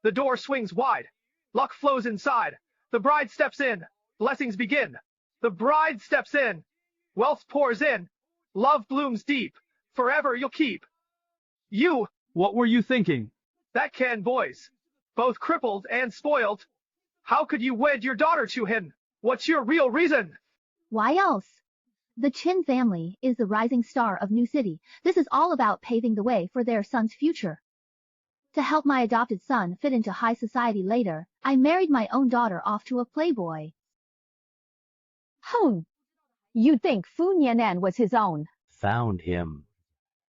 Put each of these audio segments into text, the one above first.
The door swings wide. Luck flows inside. The bride steps in. Blessings begin. The bride steps in. Wealth pours in. Love blooms deep. Forever you'll keep. You. What were you thinking? That can boys. Both crippled and spoiled. How could you wed your daughter to him? What's your real reason? Why else? The Chin family is the rising star of New City. This is all about paving the way for their son's future. To help my adopted son fit into high society later, I married my own daughter off to a playboy. You'd think Fu Nianan was his own. Found him.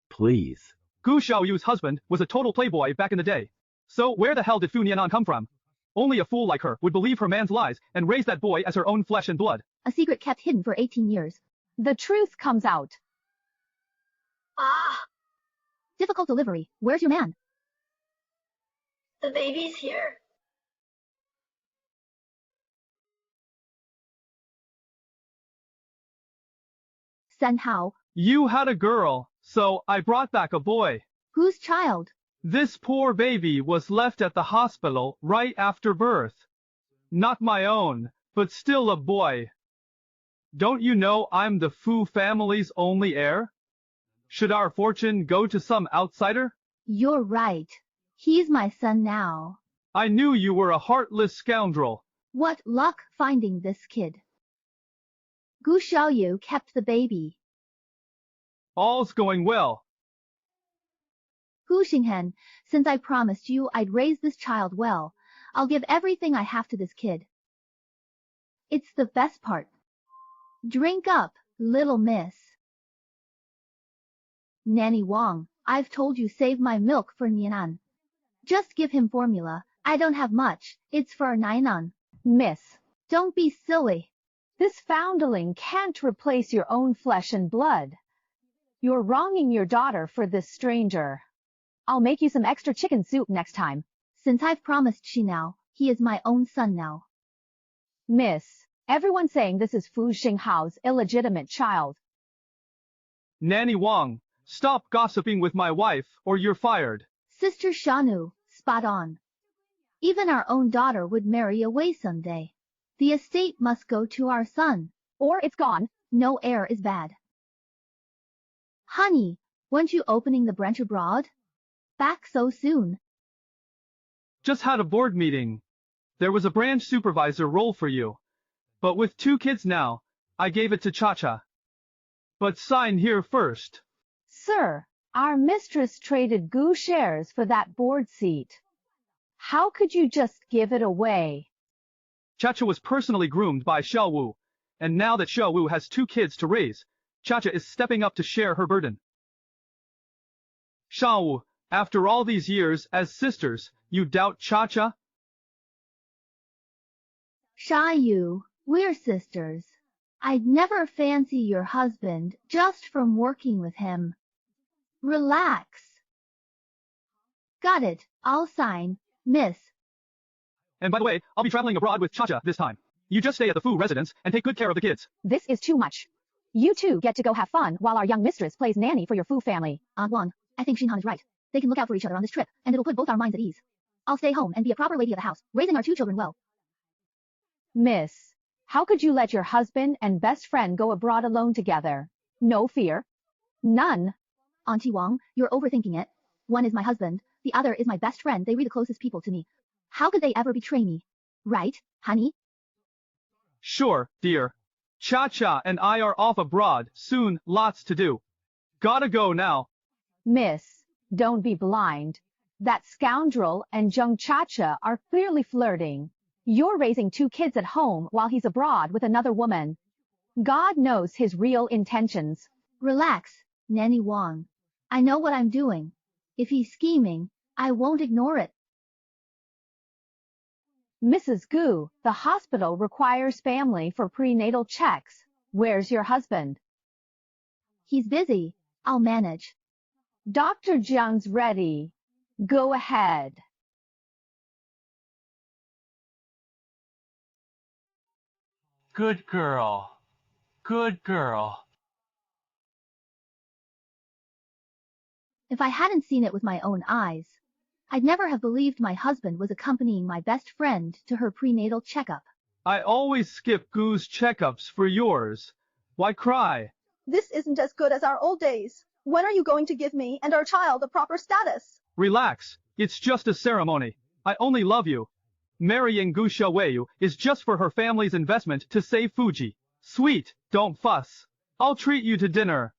Please. Gu Xiaoyu's husband was a total playboy back in the day. So where the hell did Fu Nianan come from? Only a fool like her would believe her man's lies and raise that boy as her own flesh and blood. A secret kept hidden for 18 years. The truth comes out. Difficult delivery. Where's your man? The baby's here. Sen Hao. You had a girl, so I brought back a boy. Whose child? This poor baby was left at the hospital right after birth. Not my own, but still a boy. Don't you know I'm the Fu family's only heir? Should our fortune go to some outsider? You're right. He's my son now. I knew you were a heartless scoundrel. What luck finding this kid. Gu Xiaoyu kept the baby. All's going well. Gu Xinghen, since I promised you I'd raise this child well, I'll give everything I have to this kid. It's the best part. Drink up, little miss. Nanny Wang, I've told you save my milk for Nianan. Just give him formula. I don't have much. It's for Nainan. Miss, Don't be silly. this foundling can't replace your own flesh and blood. You're wronging your daughter for this stranger. I'll make you some extra chicken soup next time. Since I've promised Xinao, he is my own son now. Miss, everyone's saying this is Fu Xinghao's illegitimate child. Nanny Wang, stop gossiping with my wife or you're fired. Sister Shanu, spot on. Even our own daughter would marry away someday. The estate must go to our son. Or it's gone. No heir is bad. Honey, weren't you opening the branch abroad? Back so soon. Just had a board meeting. There was a branch supervisor role for you. But with 2 kids now, I gave it to Cha-Cha. But sign here first. Sir, our mistress traded Gu shares for that board seat. How could you just give it away? Cha-Cha was personally groomed by Xiao Wu, and now that Xiao Wu has 2 kids to raise, Cha-Cha is stepping up to share her burden. Xiao Wu, after all these years as sisters, you doubt Cha-Cha? Xiaoyu, we're sisters. I'd never fancy your husband just from working with him. Relax. Got it, I'll sign, miss. And by the way, I'll be traveling abroad with Cha-Cha this time. You just stay at the Fu residence and take good care of the kids. This is too much. You two get to go have fun while our young mistress plays nanny for your Fu family. Aunt Wang, I think Xinhan is right. They can look out for each other on this trip, and it'll put both our minds at ease. I'll stay home and be a proper lady of the house, raising our 2 children well. Miss, how could you let your husband and best friend go abroad alone together? No fear? None. Auntie Wang, you're overthinking it. One is my husband, the other is my best friend. They were the closest people to me. How could they ever betray me? Right, honey? Sure, dear. Cha-Cha and I are off abroad soon, lots to do. Gotta go now. Miss, don't be blind. That scoundrel and Zheng Cha-Cha are clearly flirting. You're raising 2 kids at home while he's abroad with another woman. God knows his real intentions. Relax, Nanny Wang. I know what I'm doing. If he's scheming, I won't ignore it. Mrs. Gu, the hospital requires family for prenatal checks. Where's your husband? He's busy. I'll manage. Dr. Jiang's ready. Go ahead. Good girl. Good girl. If I hadn't seen it with my own eyes, I'd never have believed my husband was accompanying my best friend to her prenatal checkup. I always skip Goo's checkups for yours. Why cry? This isn't as good as our old days. When are you going to give me and our child a proper status? Relax, it's just a ceremony. I only love you. Marrying Gu Xiaoyu is just for her family's investment to save Fuji. Sweet, don't fuss. I'll treat you to dinner.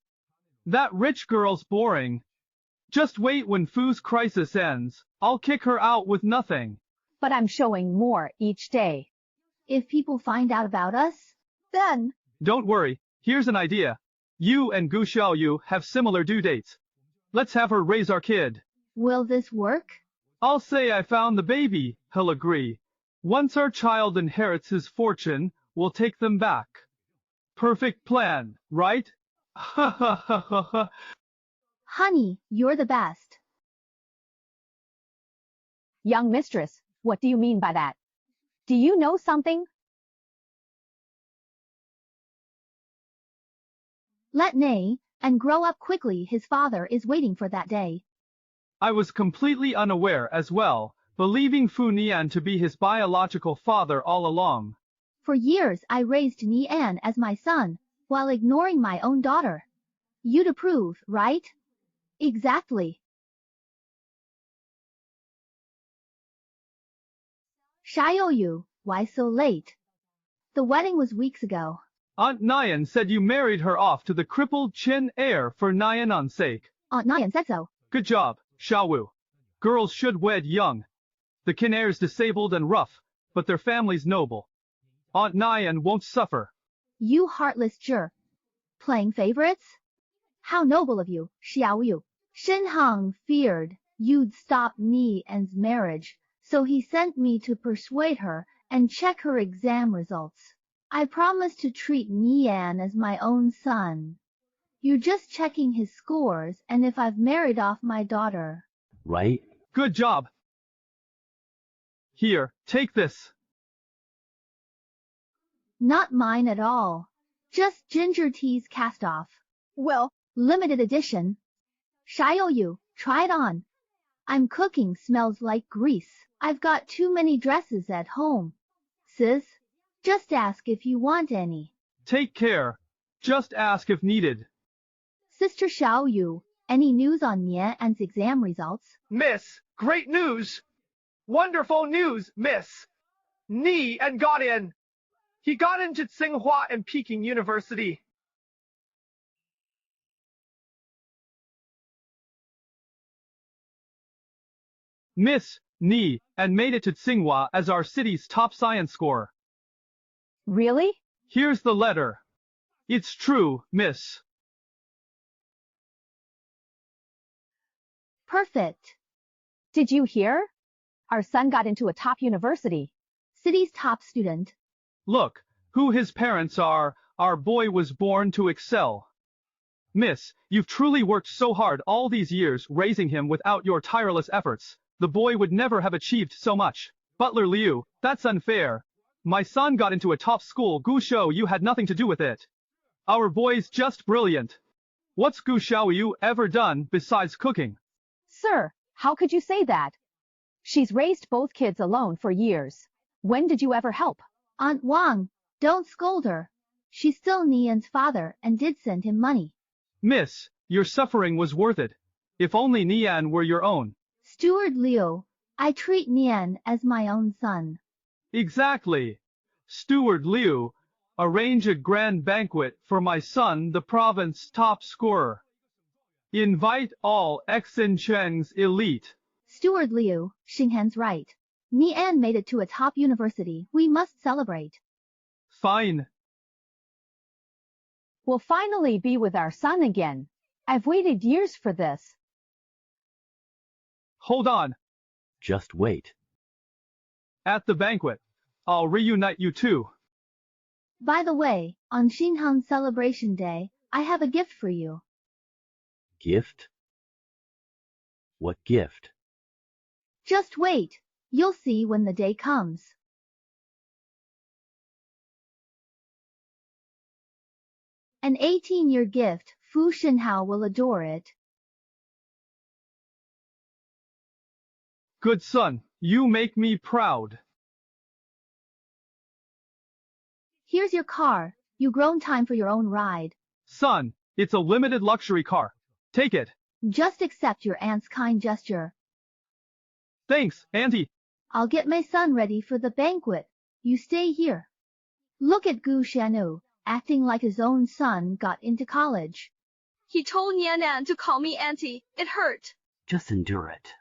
That rich girl's boring. Just wait when Fu's crisis ends. I'll kick her out with nothing. But I'm showing more each day. If people find out about us, Then, Don't worry, here's an idea. You and Gu Xiaoyu have similar due dates. Let's have her raise our kid. will this work? I'll say I found the baby, he'll agree. Once our child inherits his fortune, we'll take them back. Perfect plan, right? Ha ha ha ha ha. Honey, you're the best. Young mistress, what do you mean by that? Do you know something? Let Nay, and grow up quickly. His father is waiting for that day. I was completely unaware as well, believing Fu Nian to be his biological father all along. For years I raised Nian as my son, while ignoring my own daughter. You'd approve, right? Exactly. Xiaoyu, why so late? The wedding was weeks ago. Aunt Nian said you married her off to the crippled Qin heir for Nian's sake. Aunt Nian said so. Good job, Xiaowu. Girls should wed young. The Qin heir's disabled and rough, but their family's noble. Aunt Nian won't suffer. You heartless jerk. Playing favorites? How noble of you, Xiaoyu. Shen Hong feared you'd stop Nian's marriage, so he sent me to persuade her and check her exam results. I promised to treat Nian as my own son. You're just checking his scores and if I've married off my daughter. Right? Good job. Here, take this. Not mine at all. Just ginger tea's cast off. well, Limited edition. Xiaoyu, try it on. I'm cooking smells like grease. I've got too many dresses at home. Sis, just ask if you want any. Take care. Just ask if needed. Sister Xiaoyu, any news on Nian's exam results? Miss, great news! Wonderful news, miss! Nian got in! He got into Tsinghua and Peking University. Miss Ni and made it to Tsinghua as our city's top science scorer. Really? Here's the letter. It's true, miss. Perfect. Did you hear? Our son got into a top university. City's top student. Look, who his parents are, our boy was born to excel. Miss, you've truly worked so hard all these years raising him without your tireless efforts. The boy would never have achieved so much. Butler Liu, that's unfair. My son got into a top school. Gu Xiaoyu had nothing to do with it. Our boy's just brilliant. What's Gu Xiaoyu ever done besides cooking? Sir, how could you say that? She's raised both kids alone for years. When did you ever help? Aunt Wang, don't scold her. She's still Nian's father and did send him money. Miss, your suffering was worth it. If only Nian were your own. Steward Liu, I treat Nian as my own son. Exactly. Steward Liu, arrange a grand banquet for my son, the province top scorer. Invite all Xincheng's elite. Steward Liu, Xinghan's right. Nian made it to a top university. We must celebrate. Fine. We'll finally be with our son again. I've waited years for this. Hold on. Just wait. At the banquet, I'll reunite you two. By the way, on Xinhang's celebration day, I have a gift for you. Gift? What gift? Just wait. You'll see when the day comes. An 18-year gift. Fu Shenhao will adore it. Good son, you make me proud. Here's your car. You grown time for your own ride. Son, it's a limited luxury car. Take it. Just accept your aunt's kind gesture. Thanks, Auntie. I'll get my son ready for the banquet. You stay here. Look at Gu Shanu, acting like his own son got into college. He told Nianan to call me auntie. It hurt. Just endure it.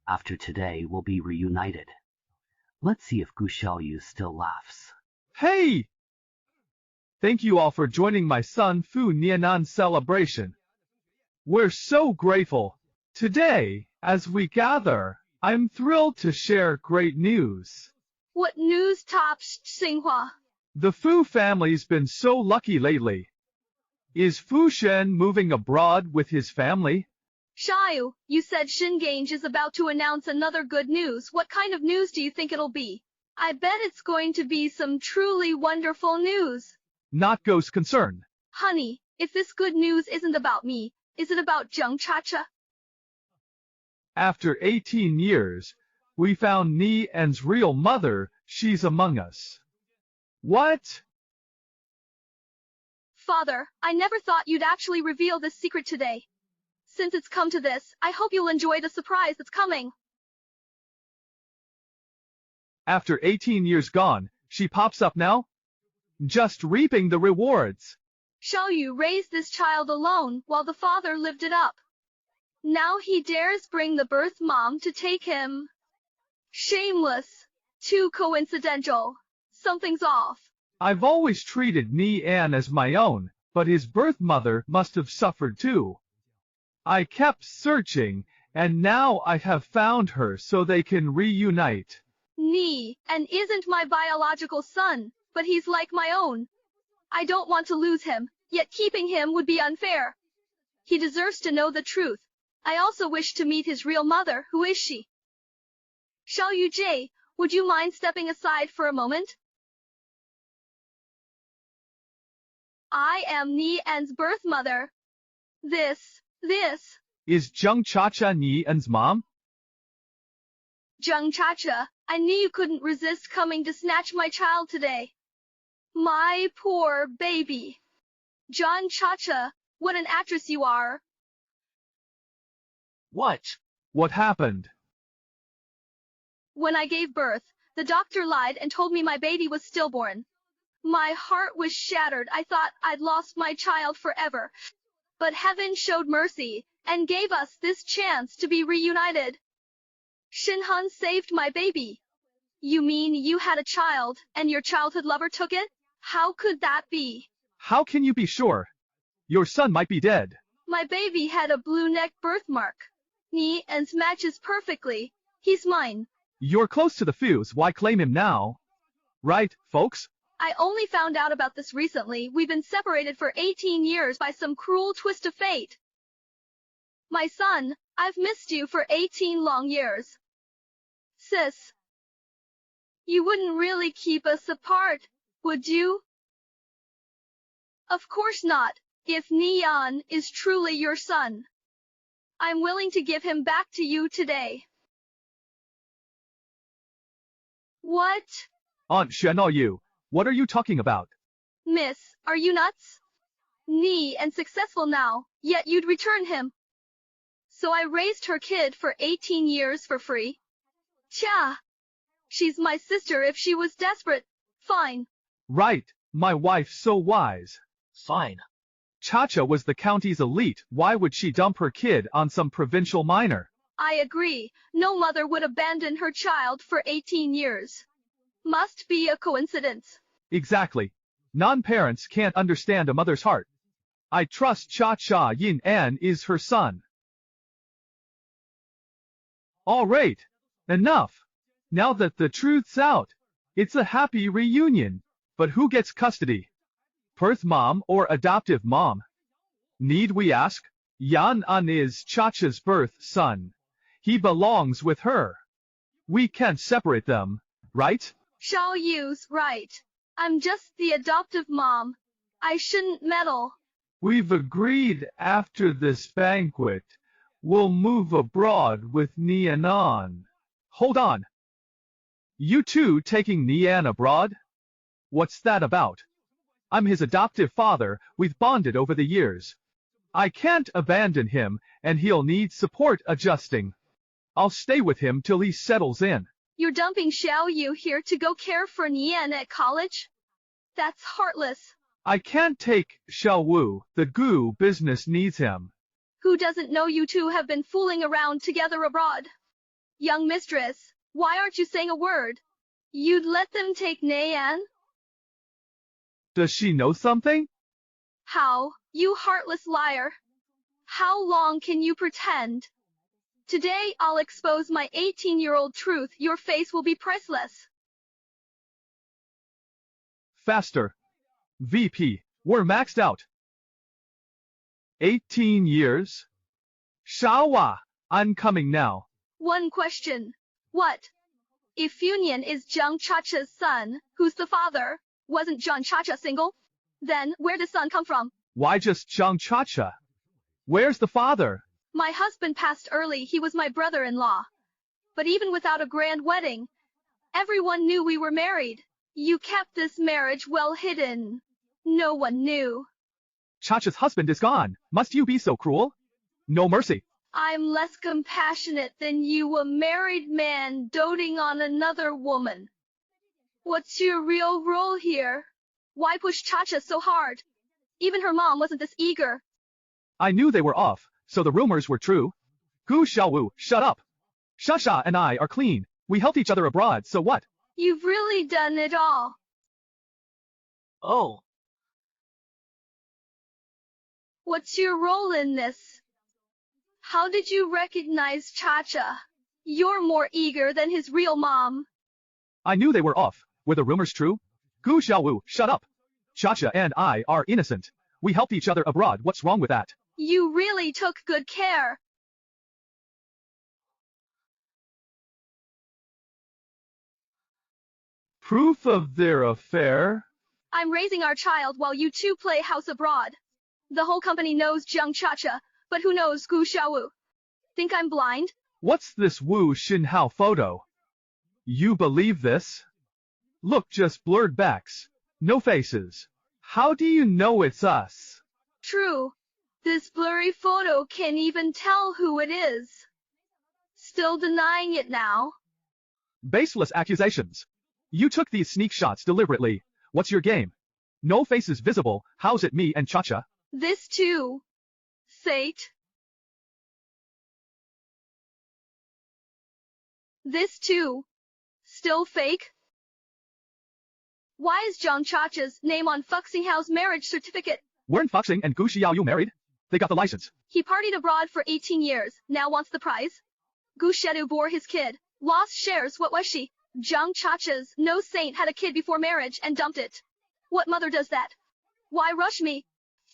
After today, we'll be reunited. Let's see if Gu Xiaoyu still laughs. Hey! Thank you all for joining my son Fu Nianan's celebration. We're so grateful. Today, as we gather, I'm thrilled to share great news. What news tops Xinhua? The Fu family's been so lucky lately. Is Fu Shen moving abroad with his family? Xiaoyu, you said Shingange is about to announce another good news. What kind of news do you think it'll be? I bet it's going to be some truly wonderful news. Not Go's concern. Honey, if this good news isn't about me, is it about Zheng Chacha? After 18 years, we found Ni An's real mother. She's among us. What? Father, I never thought you'd actually reveal this secret today. Since it's come to this, I hope you'll enjoy the surprise that's coming. After 18 years gone, she pops up now? Just reaping the rewards. Xiaoyu raised this child alone while the father lived it up. Now he dares bring the birth mom to take him. Shameless. Too coincidental. Something's off. I've always treated Ni An as my own, but his birth mother must have suffered too. I kept searching, and now I have found her so they can reunite. Ni An isn't my biological son, but he's like my own. I don't want to lose him, yet keeping him would be unfair. He deserves to know the truth. I also wish to meet his real mother. Who is she? Xiaoyu Jie, would you mind stepping aside for a moment? I am Ni An's birth mother. This. Is Zheng Chacha Ni An's mom? Zheng Chacha, I knew you couldn't resist coming to snatch my child today. My poor baby. Zheng Chacha, what an actress you are. What happened? When I gave birth, the doctor lied and told me my baby was stillborn. My heart was shattered. I thought I'd lost my child forever. But heaven showed mercy and gave us this chance to be reunited. Shinhan saved my baby. You mean you had a child and your childhood lover took it? How could that be? How can you be sure? Your son might be dead. My baby had a blue neck birthmark. Ni An's matches perfectly. He's mine. You're close to the fuse. Why claim him now? Right, folks? I only found out about this recently. We've been separated for 18 years by some cruel twist of fate. My son, I've missed you for 18 long years. Sis, you wouldn't really keep us apart, would you? Of course not, if Ni An is truly your son. I'm willing to give him back to you today. What? Aunt Shen, what are you talking about? Miss, are you nuts? Ni An successful now, yet you'd return him. So I raised her kid for 18 years for free. Cha! She's my sister if she was desperate. Fine. Right, my wife's so wise. Fine. Chacha was the county's elite. Why would she dump her kid on some provincial minor? I agree. No mother would abandon her child for 18 years. Must be a coincidence. Exactly. Non-parents can't understand a mother's heart. I trust Cha-Cha Yin An is her son. All right. Enough. Now that the truth's out, it's a happy reunion. But who gets custody? Birth mom or adoptive mom? Need we ask? Yan An is Chacha's birth son. He belongs with her. We can't separate them, right? Xiaoyu's right. I'm just the adoptive mom. I shouldn't meddle. We've agreed after this banquet, we'll move abroad with Nianan. Hold on. You two taking Nian abroad? What's that about? I'm his adoptive father, we've bonded over the years. I can't abandon him, and he'll need support adjusting. I'll stay with him till he settles in. You're dumping Xiao Yu here to go care for Nian at college? That's heartless. I can't take Xiao Wu, the Gu business needs him. Who doesn't know you two have been fooling around together abroad? Young mistress, why aren't you saying a word? You'd let them take Nian? Does she know something? How, you heartless liar? How long can you pretend? Today I'll expose my 18-year-old truth. Your face will be priceless. Faster. VP, we're maxed out. 18 years? Shawa, I'm coming now. One question. What? If Yunyan is Zhang Chacha's son, who's the father? Wasn't Zhang Chacha single? Then, where does son come from? Why just Zhang Chacha? Where's the father? My husband passed early, he was my brother-in-law. But even without a grand wedding, everyone knew we were married. You kept this marriage well hidden. No one knew. Chacha's husband is gone. Must you be so cruel? No mercy. I'm less compassionate than you, a married man doting on another woman. What's your real role here? Why push Chacha so hard? Even her mom wasn't this eager. I knew they were off, so the rumors were true. Gu Xiaowu, shut up. Shasha and I are clean. We helped each other abroad, so what? You've really done it all. Oh. What's your role in this? How did you recognize Chacha? You're more eager than his real mom. I knew they were off. Were the rumors true? Gu Xiaowu, shut up. Chacha and I are innocent. We helped each other abroad. What's wrong with that? You really took good care. Proof of their affair? I'm raising our child while you two play house abroad. The whole company knows Zhang Chacha, but who knows Gu Xiaowu? Think I'm blind? What's this Wu Xinhao photo? You believe this? Look, just blurred backs. No faces. How do you know it's us? True. This blurry photo can't even tell who it is. Still denying it now? Baseless accusations. You took these sneak shots deliberately. What's your game? No faces visible. How's it me and Chacha? This too. Fate. This too. Still fake? Why is Zhang Chacha's name on Fuxinghao's marriage certificate? Weren't Fuxing and Gu Xiaoyu married? They got the license. He partied abroad for 18 years, now wants the prize? Gu Shedu bore his kid. Lost shares, what was she? Zhang Chacha's no saint had a kid before marriage and dumped it. What mother does that? Why rush me?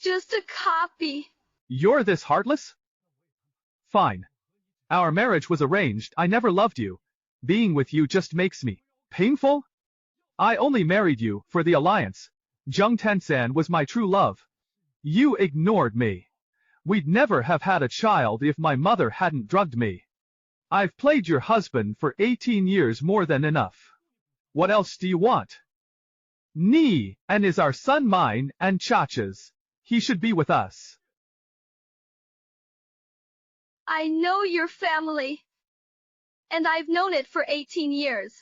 Just a copy. You're this heartless? Fine. Our marriage was arranged. I never loved you. Being with you just makes me painful. I only married you for the alliance. Zheng Tensan was my true love. You ignored me. We'd never have had a child if my mother hadn't drugged me. I've played your husband for 18 years, more than enough. What else do you want? Ni, and is our son mine and Chacha's? He should be with us. I know your family. And I've known it for 18 years.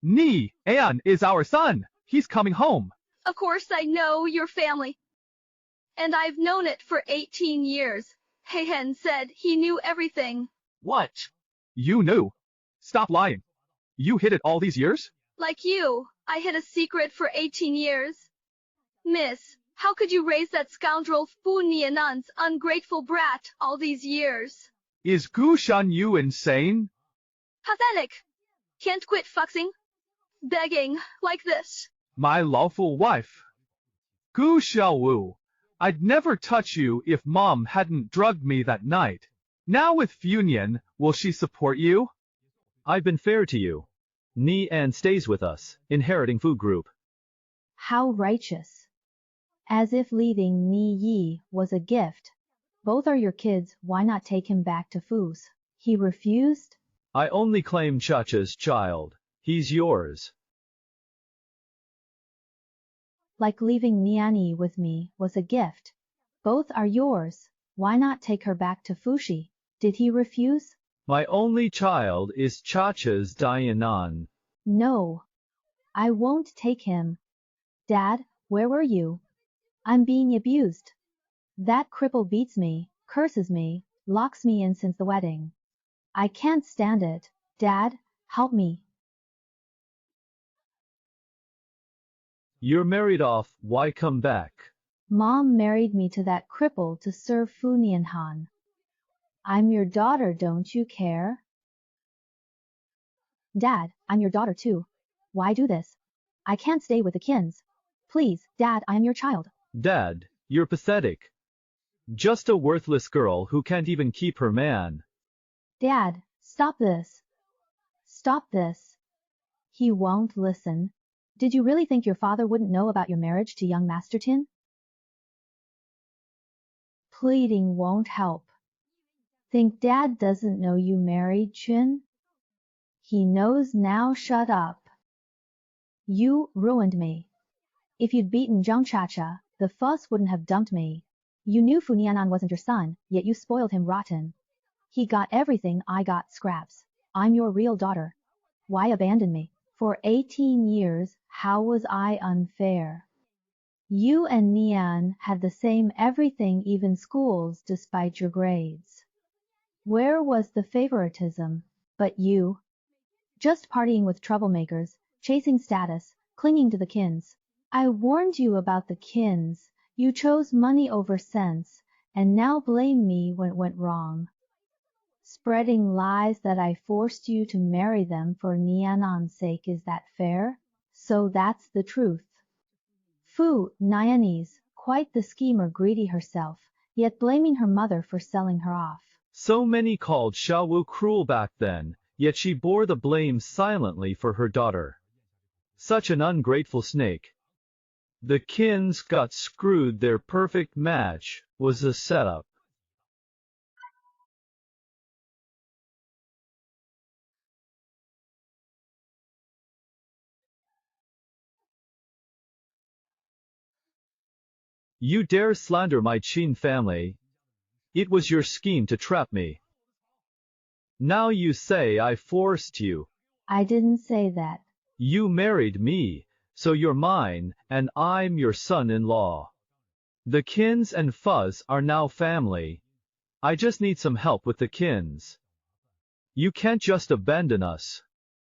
Ni, An is our son. He's coming home. Of course I know your family. And I've known it for 18 years. Heihen said he knew everything. What? You knew. Stop lying. You hid it all these years? Like you, I hid a secret for 18 years. Miss, how could you raise that scoundrel Fu Nianan's ungrateful brat all these years? Is Gu Shanyu insane? Pathetic. Can't quit fuxing. Begging, like this. My lawful wife. Gu Xiaowu, I'd never touch you if Mom hadn't drugged me that night. Now with Yunyan, will she support you? I've been fair to you. Ni An stays with us, inheriting food group. How righteous. As if leaving Ni Yi was a gift. Both are your kids, why not take him back to Fu's? He refused? I only claim Chacha's child. He's yours. Like leaving Niani with me was a gift. Both are yours. Why not take her back to Fushi? Did he refuse? My only child is Chacha's Dianan. No. I won't take him. Dad, where were you? I'm being abused. That cripple beats me, curses me, locks me in since the wedding. I can't stand it. Dad, help me. You're married off, why come back? Mom married me to that cripple to serve Fu Nianhan. I'm your daughter, don't you care? Dad, I'm your daughter too. Why do this? I can't stay with the Kins. Please, Dad, I'm your child. Dad, you're pathetic. Just a worthless girl who can't even keep her man. Dad, stop this. Stop this. He won't listen. Did you really think your father wouldn't know about your marriage to young Master Tin? Pleading won't help. Think Dad doesn't know you married Chin? He knows now, shut up. You ruined me. If you'd beaten Zhang Chacha, the fuss wouldn't have dumped me. You knew Fu Nianan wasn't your son, yet you spoiled him rotten. He got everything, I got scraps. I'm your real daughter. Why abandon me? For 18 years, how was I unfair? You and Nian had the same everything, even schools, despite your grades. Where was the favoritism? But you. Just partying with troublemakers, chasing status, clinging to the Kins. I warned you about the Kins. You chose money over sense, and now blame me when it went wrong. Spreading lies that I forced you to marry them for Nianan's sake, is that fair? So that's the truth. Fu Nianese, quite the schemer, greedy herself, yet blaming her mother for selling her off. So many called Xiaowu cruel back then, yet she bore the blame silently for her daughter. Such an ungrateful snake. The Kins got screwed. Their perfect match was a setup. You dare slander my Qin family? It was your scheme to trap me. Now you say I forced you. I didn't say that. You married me, so you're mine, and I'm your son-in-law. The Kins and Fuzz are now family. I just need some help with the Kins. You can't just abandon us.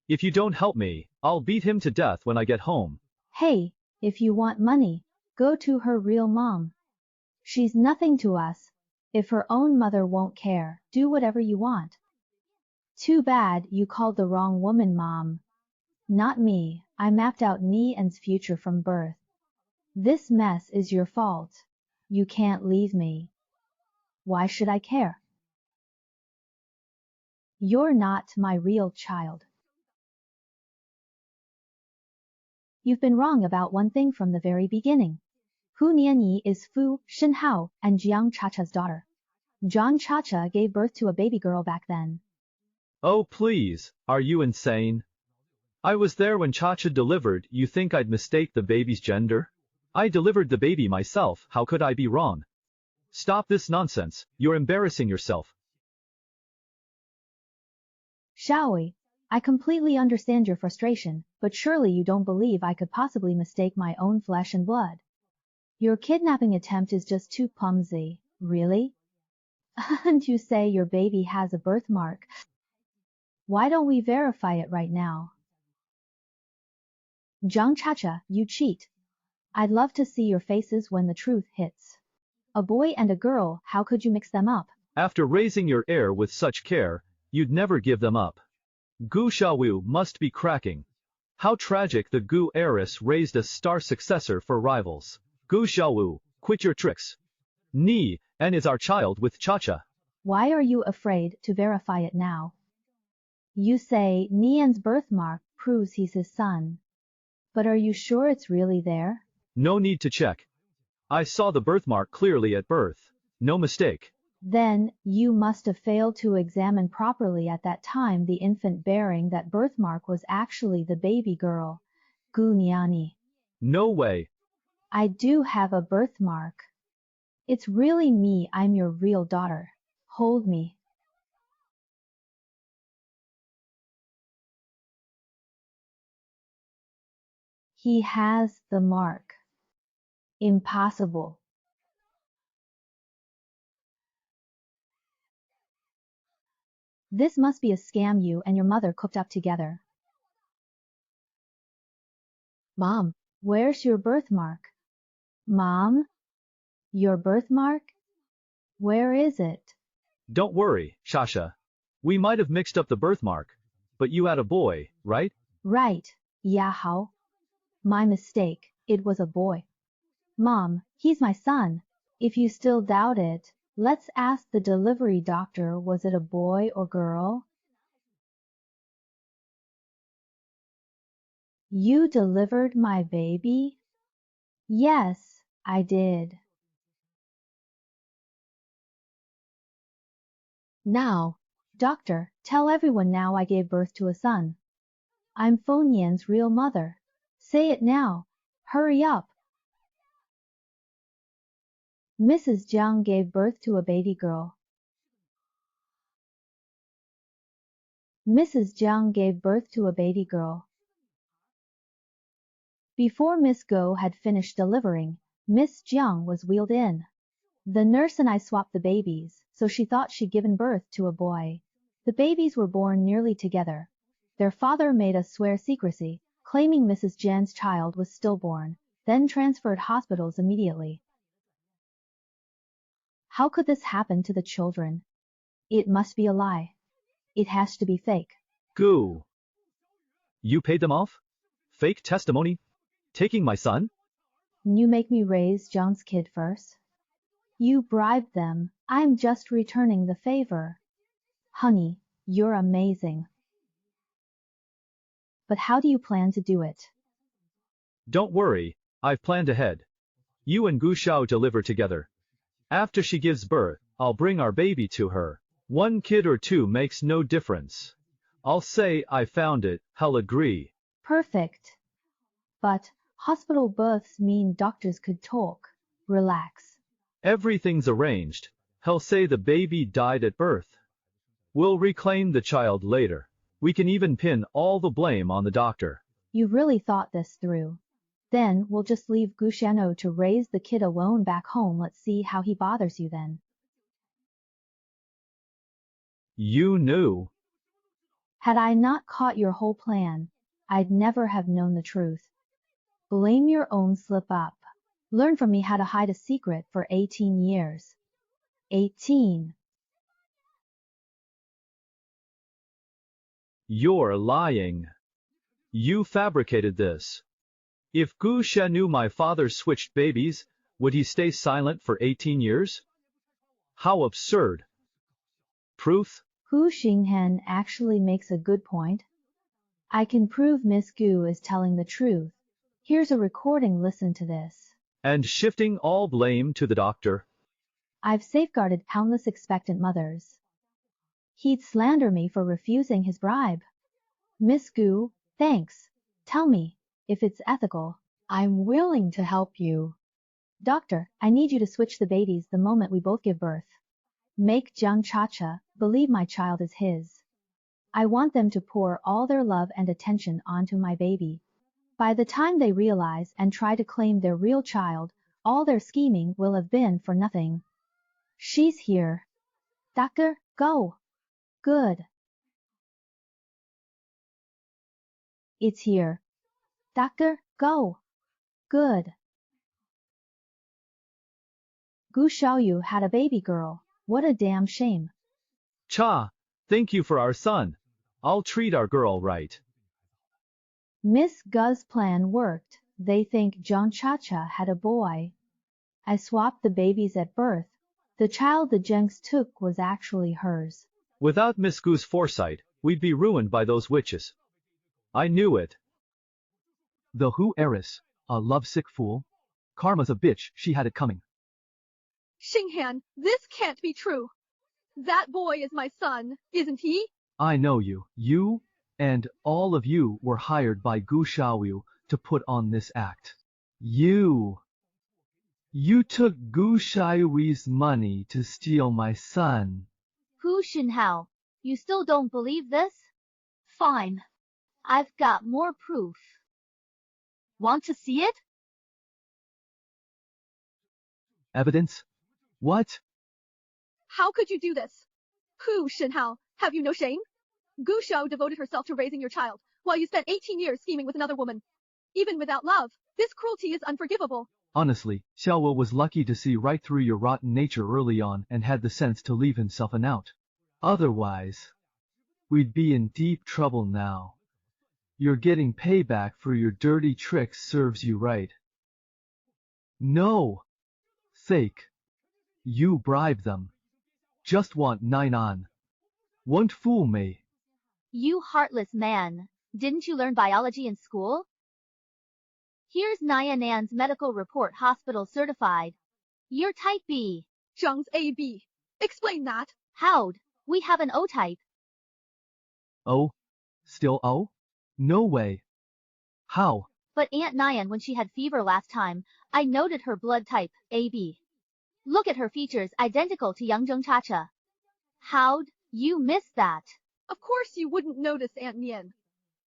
If you don't help me, I'll beat him to death when I get home. Hey, if you want money, go to her real mom. She's nothing to us. If her own mother won't care, do whatever you want. Too bad you called the wrong woman mom. Not me. I mapped out Nian's future from birth. This mess is your fault. You can't leave me. Why should I care? You're not my real child. You've been wrong about one thing from the very beginning. Hu Nianyi is Fu Shenhao and Jiang Chacha's daughter. Zhang Chacha gave birth to a baby girl back then. Oh please, are you insane? I was there when Chacha delivered. You think I'd mistake the baby's gender? I delivered the baby myself, how could I be wrong? Stop this nonsense, you're embarrassing yourself. Shaoi, I completely understand your frustration, but surely you don't believe I could possibly mistake my own flesh and blood. Your kidnapping attempt is just too clumsy, really? And you say your baby has a birthmark. Why don't we verify it right now? Zhang Chacha, you cheat. I'd love to see your faces when the truth hits. A boy and a girl, how could you mix them up? After raising your heir with such care, you'd never give them up. Gu Xiaowu must be cracking. How tragic, the Gu heiress raised a star successor for rivals. Gu Xiaowu, quit your tricks. Ni, and is our child with Chacha. Why are you afraid to verify it now? You say Nian's birthmark proves he's his son. But are you sure it's really there? No need to check. I saw the birthmark clearly at birth. No mistake. Then, you must have failed to examine properly at that time the infant bearing that birthmark was actually the baby girl. Gunyani. No way. I do have a birthmark. It's really me, I'm your real daughter. Hold me. He has the mark. Impossible. This must be a scam you and your mother cooked up together. Mom, where's your birthmark? Mom? Your birthmark? Where is it? Don't worry, Shasha. We might have mixed up the birthmark, but you had a boy, right? Right, Yahao. My mistake, it was a boy. Mom, he's my son. If you still doubt it, let's ask the delivery doctor, was it a boy or girl? You delivered my baby? Yes, I did. Now, doctor, tell everyone now I gave birth to a son. I'm Feng Yan's real mother. Say it now. Hurry up. Mrs. Jiang gave birth to a baby girl. Mrs. Jiang gave birth to a baby girl. Before Miss Go had finished delivering, Miss Jiang was wheeled in. The nurse and I swapped the babies, so she thought she'd given birth to a boy. The babies were born nearly together. Their father made us swear secrecy, claiming Mrs. Jian's child was stillborn, then transferred hospitals immediately. How could this happen to the children? It must be a lie. It has to be fake. Goo. You paid them off? Fake testimony? Taking my son? You make me raise Jiang's kid first? You bribed them. I'm just returning the favor. Honey, you're amazing. But how do you plan to do it? Don't worry, I've planned ahead. You and Gu Xiao deliver together. After she gives birth, I'll bring our baby to her. 1 kid or 2 makes no difference. I'll say I found it, he'll agree. Perfect. But hospital births mean doctors could talk. Relax. Everything's arranged. He'll say the baby died at birth. We'll reclaim the child later. We can even pin all the blame on the doctor. You really thought this through. Then we'll just leave Gu Xiano to raise the kid alone back home. Let's see how he bothers you then. You knew. Had I not caught your whole plan, I'd never have known the truth. Blame your own slip up. Learn from me how to hide a secret for 18 years. 18. You're lying. You fabricated this. If Gu Shen knew my father switched babies, would he stay silent for 18 years? How absurd. Proof? Hu Xinghen actually makes a good point. I can prove Miss Gu is telling the truth. Here's a recording, listen to this. And shifting all blame to the doctor. I've safeguarded countless expectant mothers. He'd slander me for refusing his bribe. Miss Gu, thanks. Tell me, if it's ethical, I'm willing to help you. Doctor, I need you to switch the babies the moment we both give birth. Make Jiang Chacha believe my child is his. I want them to pour all their love and attention onto my baby. By the time they realize and try to claim their real child, all their scheming will have been for nothing. She's here. Doctor, go. Good. It's here. Doctor, go. Good. Gu Xiaoyu had a baby girl. What a damn shame. Cha, thank you for our son. I'll treat our girl right. Miss Gu's plan worked. They think Jiang Chacha had a boy. I swapped the babies at birth. The child the Jengs took was actually hers. Without Miss Gu's foresight, we'd be ruined by those witches. I knew it. The Hu heiress, a lovesick fool. Karma's a bitch, she had it coming. Xinghan, this can't be true. That boy is my son, isn't he? I know you. You and all of you were hired by Gu Xiaoyu to put on this act. You took Gu Xiaoyu's money to steal my son. Hu Xinhao, you still don't believe this? Fine. I've got more proof. Want to see it? Evidence? What? How could you do this? Hu Xinhao, have you no shame? Gu Xiao devoted herself to raising your child, while you spent 18 years scheming with another woman. Even without love, this cruelty is unforgivable. Honestly, Xiaowo was lucky to see right through your rotten nature early on and had the sense to leave himself an out. Otherwise, we'd be in deep trouble now. You're getting payback for your dirty tricks serves you right. No. Sake. You bribe them. Just want 9 on. Won't fool me. You heartless man. Didn't you learn biology in school? Here's Nyanan's medical report, hospital certified. You're type B. Zhang's AB. Explain that. How'd? We have an O type. Oh? Still O? No way. How? But Aunt Nyan, when she had fever last time, I noted her blood type, AB. Look at her features, identical to young Zheng Chacha. How'd you miss that? Of course you wouldn't notice, Aunt Nian.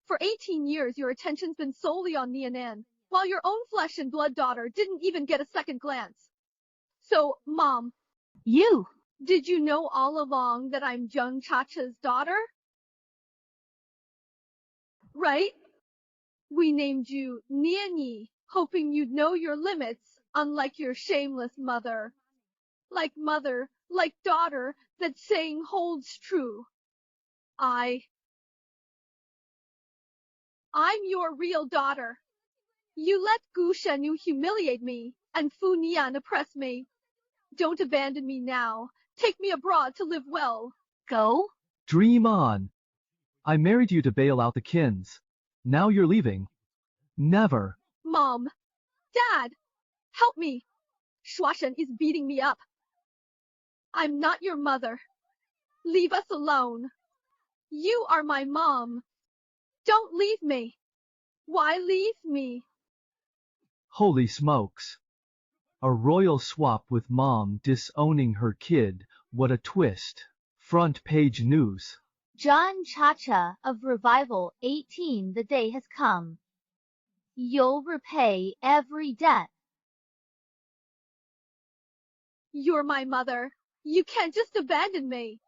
For 18 years your attention's been solely on Nianan, while your own flesh and blood daughter didn't even get a second glance. So, Mom. You! Did you know all along that I'm Zheng Chacha's daughter? Right? We named you Nianyi, hoping you'd know your limits, unlike your shameless mother. Like mother, like daughter, that saying holds true. I'm your real daughter. You let Gu Shenyu humiliate me, and Fu Nian oppress me. Don't abandon me now. Take me abroad to live well. Go? Dream on. I married you to bail out the Kins. Now you're leaving. Never. Mom. Dad. Help me. Shuashen is beating me up. I'm not your mother. Leave us alone. You are my mom. Don't leave me. Why leave me? Holy smokes. A royal swap with mom disowning her kid. What a twist. Front page news. John Chacha of Revival 18. The day has come. You'll repay every debt. You're my mother. You can't just abandon me.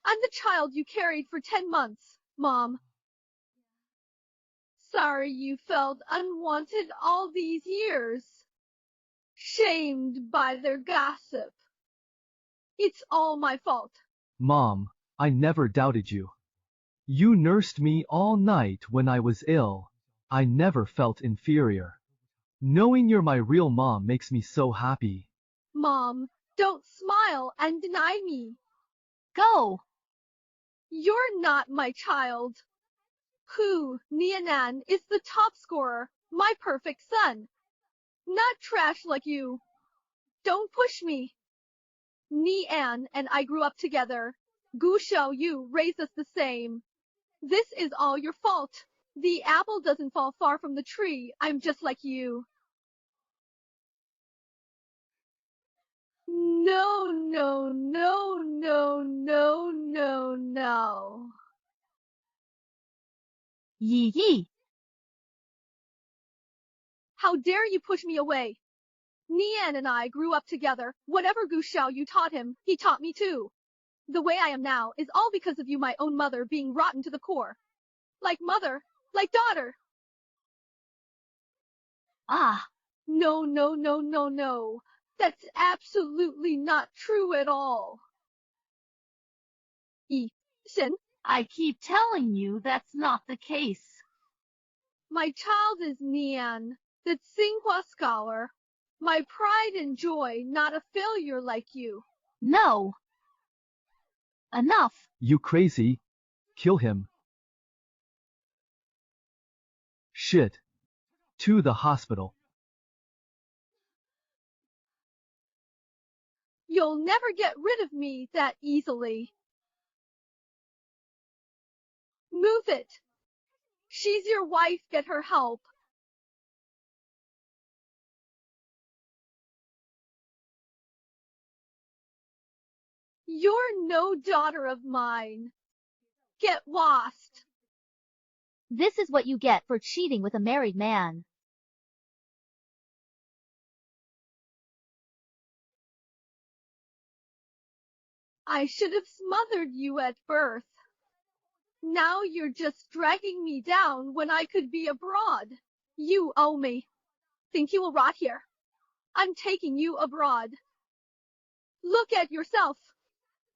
I'm the child you carried for 10 months, Mom. Sorry you felt unwanted all these years. Shamed by their gossip. It's all my fault. Mom, I never doubted you. You nursed me all night when I was ill. I never felt inferior. Knowing you're my real mom makes me so happy. Mom, don't smile and deny me. Go! You're not my child. Hu Nianan is the top scorer, my perfect son. Not trash like you. Don't push me. Nian and I grew up together. Gu Xiaoyu raised us the same. This is all your fault. The apple doesn't fall far from the tree. I'm just like you. No, no, no, no, no, no, no. Yi yi. How dare you push me away? Nian and I grew up together. Whatever Gu Xiaoyu taught him, he taught me too. The way I am now is all because of you, my own mother, being rotten to the core. Like mother, like daughter. Ah. No, no, no, no, no. That's absolutely not true at all. Yi Shen, I keep telling you that's not the case. my child is Nian, the Tsinghua scholar. My pride and joy, not a failure like you. No. Enough. You crazy? Kill him. Shit. To the hospital. You'll never get rid of me that easily. Move it. She's your wife, get her help. You're no daughter of mine. Get lost. This is what you get for cheating with a married man. I should have smothered you at birth. Now you're just dragging me down when I could be abroad. You owe me. Think you will rot here? I'm taking you abroad. Look at yourself.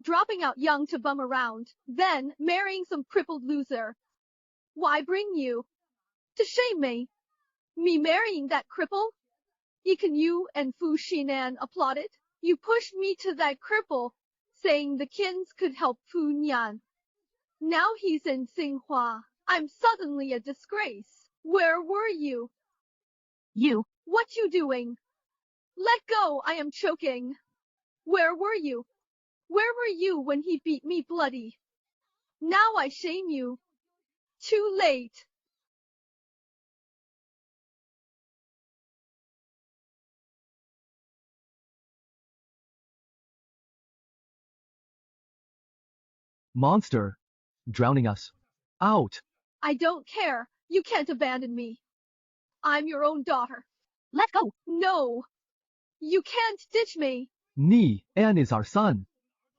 Dropping out young to bum around, then marrying some crippled loser. Why bring you? To shame me. Me marrying that cripple? Even you and Fu Shinan applauded. You pushed me to that cripple, saying the Kins could help Fu Nian. Now he's in Tsinghua. I'm suddenly a disgrace. Where were you? You. What you doing? Let go, I am choking. Where were you? Where were you when he beat me bloody? Now I shame you. Too late. Monster. Drowning us. Out. I don't care. You can't abandon me. I'm your own daughter. Let go. No. You can't ditch me. Ni An is our son.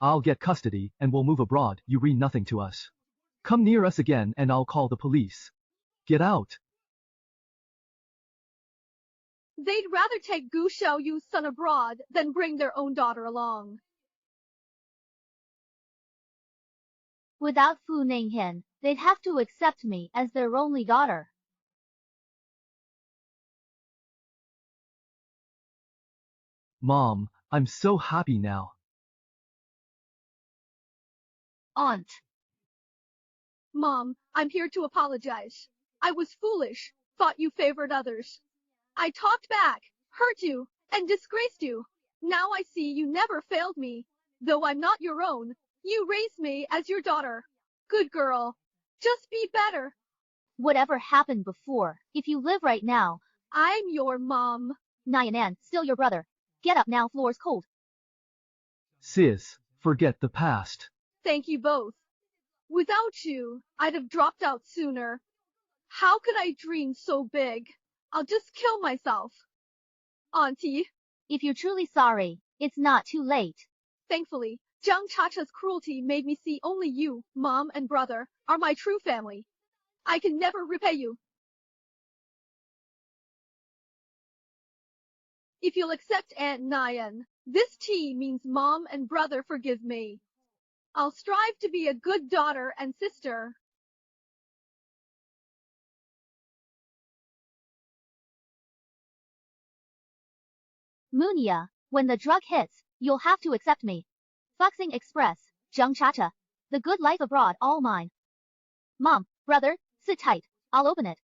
I'll get custody and we'll move abroad. You read nothing to us. Come near us again and I'll call the police. Get out. They'd rather take Gu Xiaoyu's son abroad than bring their own daughter along. Without Fu Ninghen, they'd have to accept me as their only daughter. Mom, I'm so happy now. Aunt. Mom, I'm here to apologize. I was foolish, thought you favored others. I talked back, hurt you, and disgraced you. Now I see you never failed me. Though I'm not your own, you raised me as your daughter. Good girl. Just be better. Whatever happened before, if you live right now, I'm your mom. Nyanan, still your brother. Get up now, floor's cold. Sis, forget the past. Thank you both. Without you, I'd have dropped out sooner. How could I dream so big? I'll just kill myself. Auntie. If you're truly sorry, it's not too late. Thankfully, Zhang Chacha's cruelty made me see only you, Mom and brother, are my true family. I can never repay you. If you'll accept Aunt Nyan, this tea means Mom and brother forgive me. I'll strive to be a good daughter and sister. Munia, when the drug hits, you'll have to accept me. Fuxing Express, Zhang Chacha. The good life abroad all mine. Mom, brother, sit tight. I'll open it.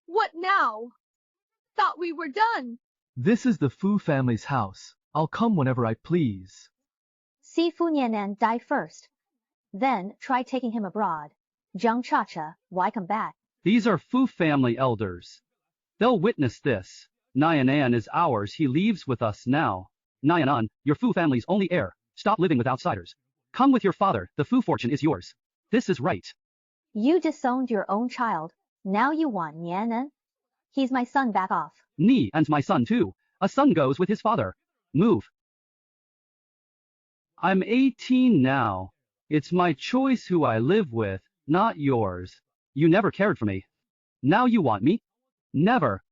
What now? Thought we were done. This is the Fu family's house. I'll come whenever I please. See Fu Nianan die first. Then try taking him abroad. Zhang Chacha, why come back? These are Fu family elders. They'll witness this. Nyanan is ours. He leaves with us now. Nyanan, your Fu family's only heir. Stop living with outsiders. Come with your father. The Fu fortune is yours. This is right. You disowned your own child. Now you want Nianan? He's my son, back off. Ni and my son too. A son goes with his father. Move. I'm 18 now. It's my choice who I live with, not yours. You never cared for me. Now you want me? Never.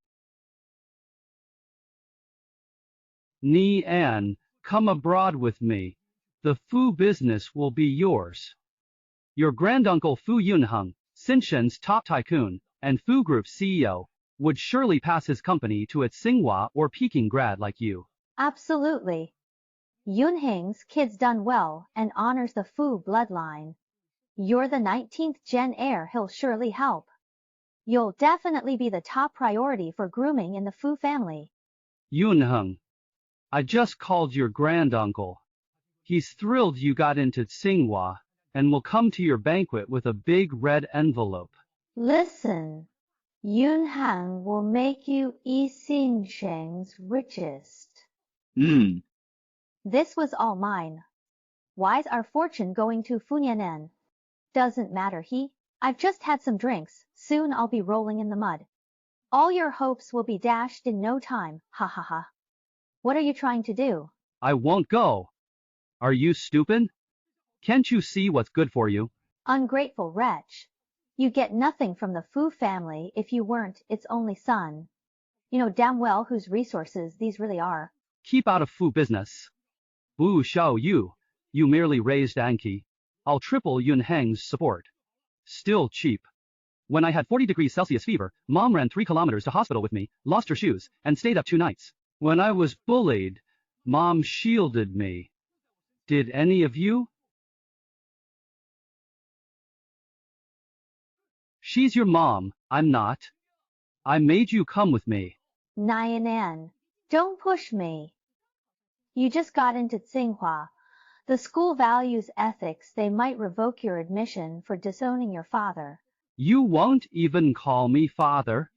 Ni An, come abroad with me. The Fu business will be yours. Your granduncle Fu Yunheng, Sinshen's top tycoon, and Fu Group's CEO, would surely pass his company to a Tsinghua or Peking grad like you. Absolutely. Yunheng's kid's done well and honors the Fu bloodline. You're the 19th gen heir, he'll surely help. You'll definitely be the top priority for grooming in the Fu family. Yunheng, I just called your granduncle. He's thrilled you got into Tsinghua and will come to your banquet with a big red envelope. Listen, Yunhang will make you Yi Xingsheng's richest. This was all mine. Why's our fortune going to Funyanen? Doesn't matter I've just had some drinks, soon I'll be rolling in the mud. All your hopes will be dashed in no time, ha ha ha. What are you trying to do? I won't go. Are you stupid? Can't you see what's good for you? Ungrateful wretch. You get nothing from the Fu family if you weren't its only son. You know damn well whose resources these really are. Keep out of Fu business. Wu Xiao Yu, you merely raised Anki. I'll triple Yunheng's support. Still cheap. When I had 40 degrees Celsius fever, Mom ran 3 kilometers to hospital with me, lost her shoes, and stayed up 2 nights. When I was bullied, Mom shielded me. Did any of you? She's your mom, I'm not. I made you come with me. Nyanan, don't push me. You just got into Tsinghua. The school values ethics. They might revoke your admission for disowning your father. You won't even call me father.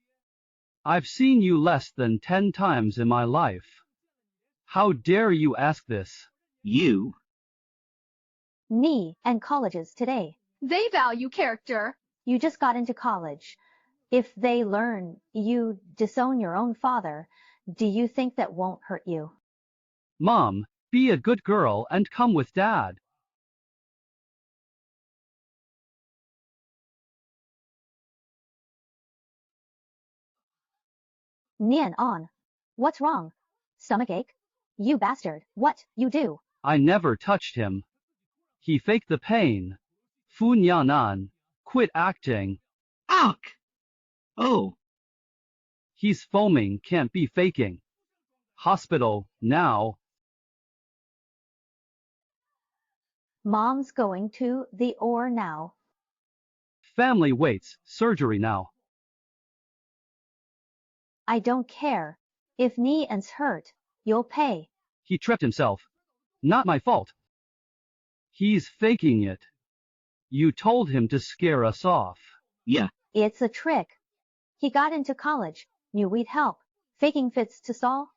I've seen you less than 10 times in my life. How dare you ask this? You. Ni and colleges today. They value character. You just got into college. If they learn you disown your own father, do you think that won't hurt you? Mom, be a good girl and come with Dad. Nian on. What's wrong? Stomachache? You bastard, what you do? I never touched him. He faked the pain. Fu Nyanan, quit acting. Ugh! Oh. He's foaming, can't be faking. Hospital, now. Mom's going to the OR now. Family waits, surgery now. I don't care. If Nian's hurt, you'll pay. He tripped himself. Not my fault. He's faking it. You told him to scare us off. Yeah. It's a trick. He got into college, knew we'd help. Faking fits to stall?